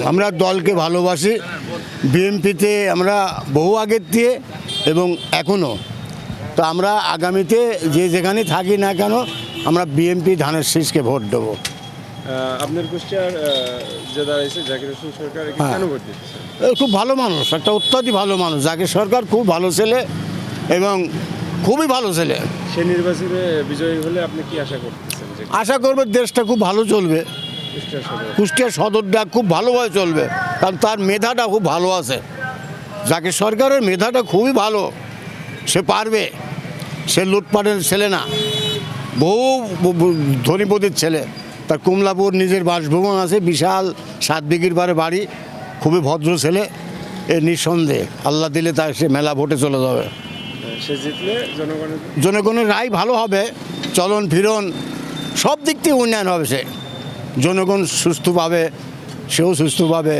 আমরা দলকে ভালোবাসি। বিএনপিতে আমরা বহু আগের দিয়ে এবং এখনও, তো আমরা আগামীতে যে যেখানে থাকি না কেন আমরা বিএনপি ধানের শীষকে ভোট দেবো। আপনার কুষ্টিয়ার যে দাঁড়াইছে জাকির হোসেন সরকার, কেন ভোট দিতেছেন? খুব ভালো মানুষ, একটা অত্যাধিক ভালো মানুষ। জাকির সরকার খুব ভালো ছেলে এবং খুবই ভালো ছেলে। সে নির্বাচনে বিজয়ী হলে আপনি কি আশা করতেছেন? আশা করবে দেশটা খুব ভালো চলবে, কুষ্টিয়ার সরকার কুষ্টিয়া সদরটা খুব ভালোভাবে চলবে, কারণ তার মেধাটা খুব ভালো আছে। জাকির সরকারের মেধাটা খুবই ভালো, সে পারবে। সে লুটপাটের ছেলে না, বহু ধনীপতির ছেলে। তার কমলাপুর নিজের বাসভবন আছে, বিশাল 7 বিঘির পারে বাড়ি, খুবই ভদ্র ছেলে। এ নিঃসন্দেহে আল্লাহ দিলে তার সে মেলা ভোটে চলে যাবে। সে জিতলে জনগণের রায় ভালো হবে, চলন ফিরন সব দিক থেকে উন্নয়ন হবে। সে জনগণ সুস্থ পাবে, সেও সুস্থ পাবে।